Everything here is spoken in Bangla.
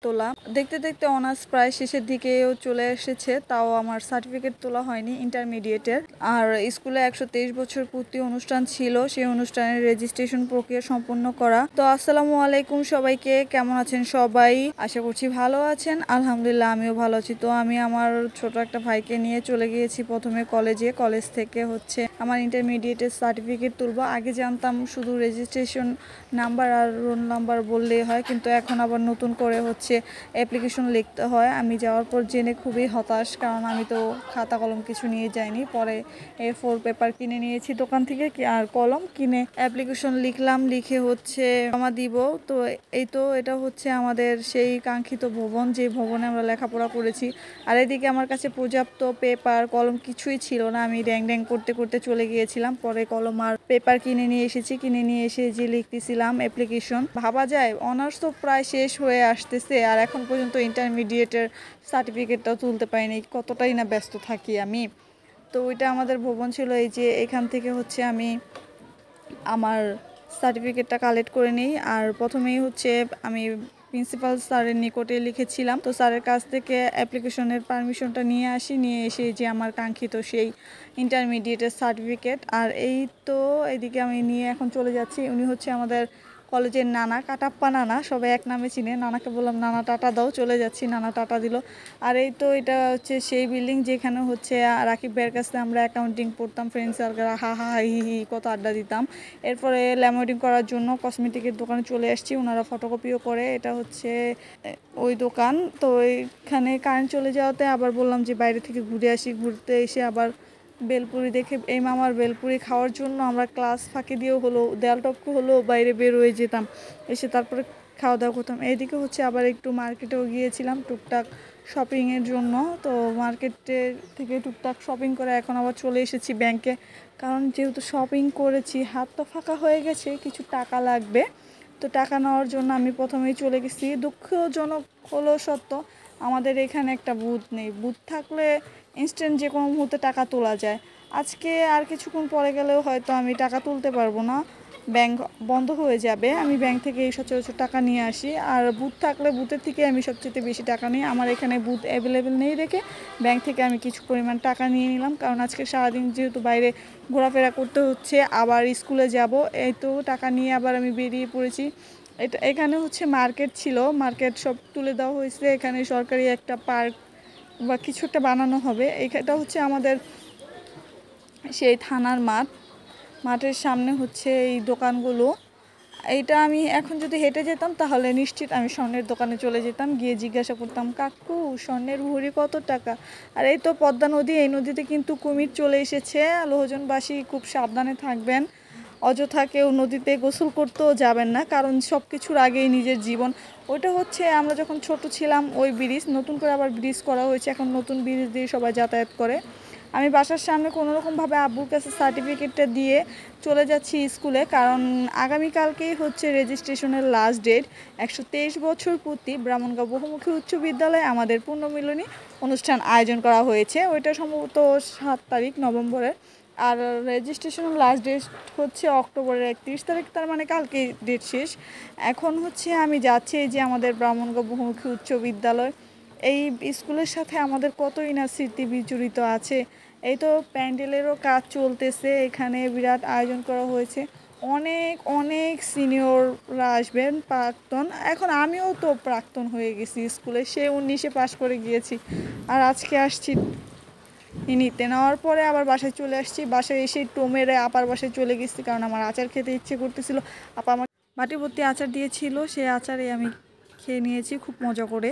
তোলা। দেখতে দেখতে অনার্স প্রায় শেষের দিকেও চলে এসেছে, তাও আমার সার্টিফিকেট তোলা হয়নি ইন্টারমিডিয়েটের। আর স্কুলে 123 বছর পূর্তি অনুষ্ঠান ছিল, সেই অনুষ্ঠানের রেজিস্ট্রেশন প্রক্রিয়া সম্পন্ন করা। তো আসসালামু আলাইকুম সবাইকে, কেমন আছেন সবাই? আশা করছি ভালো আছেন। আলহামদুলিল্লাহ আমিও ভালো আছি। তো আমি আমার ছোট একটা ভাইকে নিয়ে চলে গিয়েছি প্রথমে কলেজে। কলেজ থেকে আমার ইন্টারমিডিয়েটের সার্টিফিকেট তুলবো। আগে জানতাম শুধু রেজিস্ট্রেশন নাম্বার আর রোল নাম্বার বললেই হয়, কিন্তু এখন আবার নতুন করে অ্যাপ্লিকেশন লিখতে হয়। আমি যাওয়ার পর জেনে খুবই হতাশ, কারণ আমি তো খাতা কলম কিছু নিয়ে যাইনি। পরে A4 পেপার কিনে নিয়েছি দোকান থেকে, আর কলম কিনে অ্যাপ্লিকেশন লিখলাম, লিখে জমা দিব। তো এটা আমাদের সেই কাঙ্ক্ষিত ভবন, যে ভবনে আমরা লেখাপড়া করেছি। আর এদিকে আমার কাছে পর্যাপ্ত পেপার কলম কিছুই ছিল না, আমি ড্যাং ড্যাং করতে করতে চলে গিয়েছিলাম। পরে কলম আর পেপার কিনে নিয়ে এসেছি, কিনে নিয়ে এসে যে লিখতেছিলাম অ্যাপ্লিকেশন। ভাবা যায় অনার্স তো প্রায় শেষ হয়ে আসতেছে, আর এখন পর্যন্ত ইন্টারমিডিয়েটের সার্টিফিকেটটাও তুলতে পারিনি। কতটাই না ব্যস্ত থাকি আমি। তো ওইটা আমাদের ভবন ছিল। এই যে এখান থেকে আমি আমার সার্টিফিকেটটা কালেক্ট করে নিই। আর প্রথমেই আমি প্রিন্সিপাল স্যারের নিকটে লিখেছিলাম। তো স্যারের কাছ থেকে অ্যাপ্লিকেশনের পারমিশনটা নিয়ে আসি, নিয়ে এসে যে আমার কাঙ্ক্ষিত সেই ইন্টারমিডিয়েটের সার্টিফিকেট। আর এদিকে আমি নিয়ে এখন চলে যাচ্ছি। উনি আমাদের কলেজের নানা, কাটাপ্পা নানা, সবাই এক নামে চিনে। নানাকে বললাম নানা টাটা দাও, চলে যাচ্ছি। নানা টাটা দিল। আর এটা সেই বিল্ডিং যেখানে রাকিব ভাইয়ের কাছে আমরা অ্যাকাউন্টিং পড়তাম, ফ্রেন্ড সার্কেল হা হা হি হি কত আড্ডা দিতাম। এরপরে ল্যামিনেটিং করার জন্য কসমেটিকের দোকানে চলে আসছি। ওনারা ফটোকপিও করে। এটা ওই দোকান। তো এখানে কারেন্ট চলে যাওয়াতে আবার বললাম যে বাইরে থেকে ঘুরে আসি। ঘুরতে এসে আবার বেলপুরি দেখে এই মামার বেলপুরি খাওয়ার জন্য আমরা ক্লাস ফাঁকি দিয়েও দেয়াল টপকে বাইরে বের হয়ে যেতাম, এসে তারপরে খাওয়া দাওয়া করতাম। এইদিকে আবার একটু মার্কেটেও গিয়েছিলাম টুকটাক শপিংয়ের জন্য। তো মার্কেটের থেকে টুকটাক শপিং করে এখন আবার চলে এসেছি ব্যাংকে, কারণ যেহেতু শপিং করেছি হাত তো ফাঁকা হয়ে গেছে, কিছু টাকা লাগবে। তো টাকা নেওয়ার জন্য আমি প্রথমেই চলে গেছি। দুঃখজনক হলো সত্য, আমাদের এখানে একটা বুথ নেই। বুথ থাকলে ইনস্ট্যান্ট যে কোনো মুহূর্তে টাকা তোলা যায়। আজকে আর কিছুক্ষণ পরে গেলেও হয়তো আমি টাকা তুলতে পারবো না, ব্যাংক বন্ধ হয়ে যাবে। আমি ব্যাংক থেকে এই সচরাচর টাকা নিয়ে আসি। আর বুথ থাকলে বুথের থেকে আমি সবচেয়ে বেশি টাকা নিই। আমার এখানে বুথ অ্যাভেলেবেল নেই দেখে ব্যাংক থেকে আমি কিছু পরিমাণ টাকা নিয়ে নিলাম, কারণ আজকে সারাদিন যেহেতু বাইরে ঘোরাফেরা করতে হচ্ছে, আবার স্কুলে যাব, এই তো টাকা নিয়ে আবার আমি বেরিয়ে পড়েছি। এখানে মার্কেট ছিল, মার্কেট সব তুলে দেওয়া হয়েছে। এখানে সরকারি একটা পার্ক বা কিছু একটা বানানো হবে। এটা আমাদের সেই থানার মাঠের সামনে এই দোকানগুলো। এইটা আমি এখন যদি হেঁটে যেতাম তাহলে নিশ্চিত আমি স্বর্ণের দোকানে চলে যেতাম, গিয়ে জিজ্ঞাসা করতাম কাকু স্বর্ণের ভরি কত টাকা। আর এই তো পদ্মা নদী, এই নদীতে কিন্তু কুমির চলে এসেছে। লোহজনবাসী খুব সাবধানে থাকবেন, অযথা কেউ নদীতে গোসল করতেও যাবেন না, কারণ সব কিছুর আগেই নিজের জীবন। ওইটা আমরা যখন ছোট ছিলাম ওই ব্রিজ, নতুন করে আবার ব্রিজ করা হয়েছে, এখন নতুন ব্রিজ দিয়ে সবাই যাতায়াত করে। আমি বাসার সামনে কোনোরকমভাবে আব্বুর কাছে সার্টিফিকেটটা দিয়ে চলে যাচ্ছি স্কুলে, কারণ আগামীকালকেই রেজিস্ট্রেশনের লাস্ট ডেট। 123 বছর পূর্তি ব্রাহ্মণগাঁও বহুমুখী উচ্চ বিদ্যালয়ে আমাদের পুণ্যমিলনী অনুষ্ঠান আয়োজন করা হয়েছে। ওইটা সম্ভবত 7 তারিখ নভেম্বরের। আর রেজিস্ট্রেশনের লাস্ট ডেট অক্টোবরের 31 তারিখ, তার মানে কালকে ডেট শেষ। এখন আমি যাচ্ছি এই যে আমাদের ব্রাহ্মণগাঁও বহুমুখী উচ্চ বিদ্যালয়। এই স্কুলের সাথে আমাদের কতই না স্মৃতি বিজড়িত আছে। এই তো প্যান্ডেলেরও কাজ চলতেছে, এখানে বিরাট আয়োজন করা হয়েছে। অনেক অনেক সিনিয়ররা আসবেন, প্রাক্তন। এখন আমিও তো প্রাক্তন হয়ে গেছি স্কুলে, সে 19-এ পাশ করে গিয়েছি, আর আজকে আসছি নিতে। নেওয়ার পরে আবার বাসায় চলে আসছি। বাসায় এসে টোমেরে আপার বাসায় চলে গেছি, কারণ আমার আচার খেতে ইচ্ছে করতেছিল। আপা আমার বাটি ভর্তি আচার দিয়েছিল, সেই আচারে আমি খেয়ে নিয়েছি খুব মজা করে।